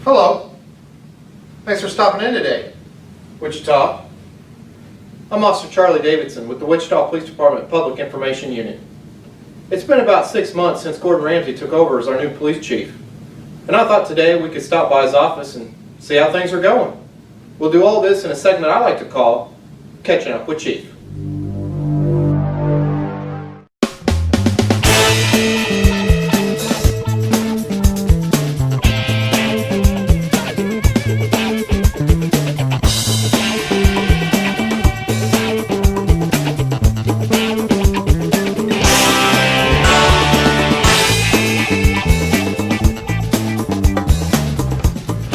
Hello. Thanks for stopping in today, Wichita. I'm Officer Charlie Davidson with the Wichita Police Department Public Information Unit. It's been about 6 months since Gordon Ramsey took over as our new police chief, and I thought today we could stop by his office and see how things are going. We'll do all this in a segment I like to call Catching Up with Chief.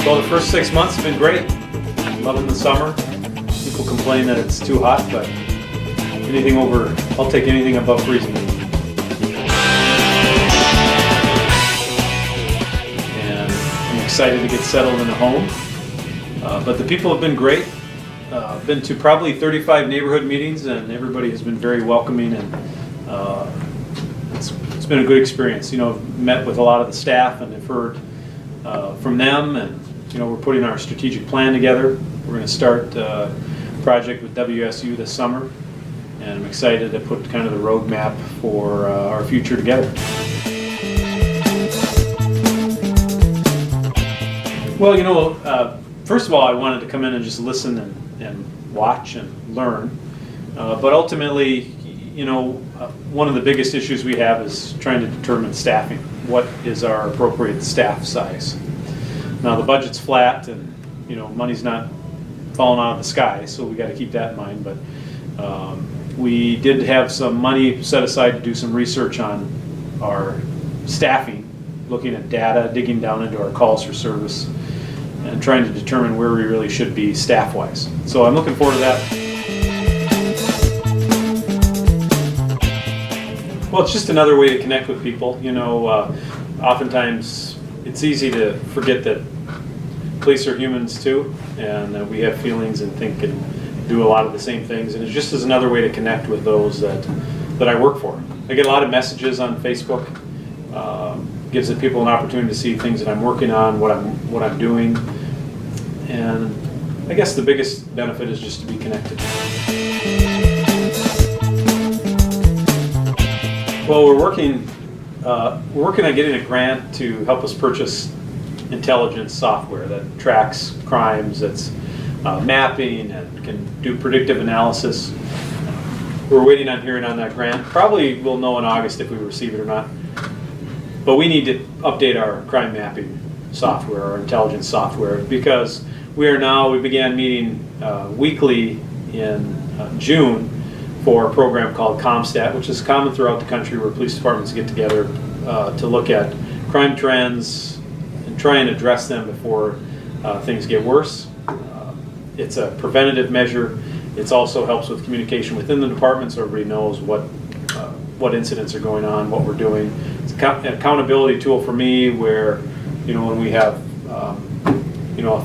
Well, the first 6 months have been great. Loving the summer. People complain that it's too hot, but I'll take anything above freezing. And I'm excited to get settled in a home. But the people have been great. I've been to probably 35 neighborhood meetings, and everybody has been very welcoming, and it's been a good experience. I've met with a lot of the staff, and I've heard from them, and we're putting our strategic plan together. We're going to start a project with WSU this summer, and I'm excited to put kind of the roadmap for our future together. Well, first of all, I wanted to come in and just listen and watch and learn. But ultimately, one of the biggest issues we have is trying to determine staffing. What is our appropriate staff size? Now the budget's flat, and money's not falling out of the sky, so we got to keep that in mind. But we did have some money set aside to do some research on our staffing, looking at data, digging down into our calls for service, and trying to determine where we really should be staff-wise. So I'm looking forward to that. Well, it's just another way to connect with people. Oftentimes it's easy to forget that police are humans too, and that we have feelings and think and do a lot of the same things, and it just is another way to connect with those that I work for. I get a lot of messages on Facebook. Gives the people an opportunity to see things that I'm working on, what I'm doing, and I guess the biggest benefit is just to be connected. Well, we're working on getting a grant to help us purchase intelligence software that tracks crimes, that's mapping and can do predictive analysis. We're waiting on hearing on that grant. Probably we'll know in August if we receive it or not. But we need to update our crime mapping software, our intelligence software, because we began meeting weekly in June for a program called CompStat, which is common throughout the country, where police departments get together to look at crime trends and try and address them before things get worse. It's a preventative measure. It also helps with communication within the department, so everybody knows what incidents are going on, what we're doing. It's an accountability tool for me, where when we have a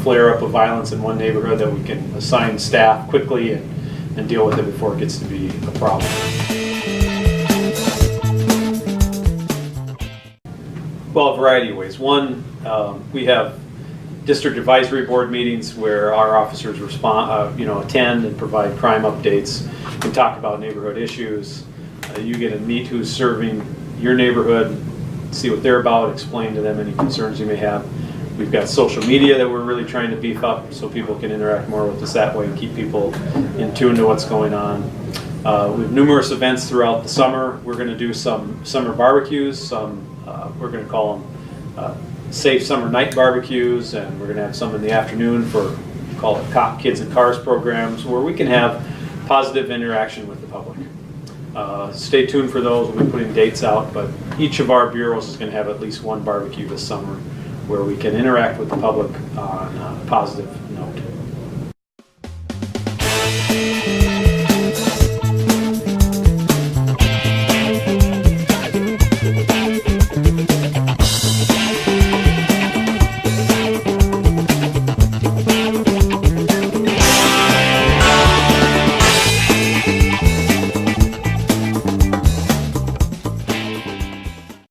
flare-up of violence in one neighborhood, that we can assign staff quickly and deal with it before it gets to be a problem. Well, a variety of ways. One, we have district advisory board meetings where our officers attend and provide crime updates and talk about neighborhood issues. You get to meet who's serving your neighborhood, see what they're about, explain to them any concerns you may have. We've got social media that we're really trying to beef up so people can interact more with us that way and keep people in tune to what's going on. We have numerous events throughout the summer. We're going to do some summer barbecues, we're going to call them safe summer night barbecues, and we're going to have some in the afternoon for, call it Cop Kids and Cars programs, where we can have positive interaction with the public. Stay tuned for those. We'll be putting dates out, but each of our bureaus is going to have at least one barbecue this summer where we can interact with the public on a positive note.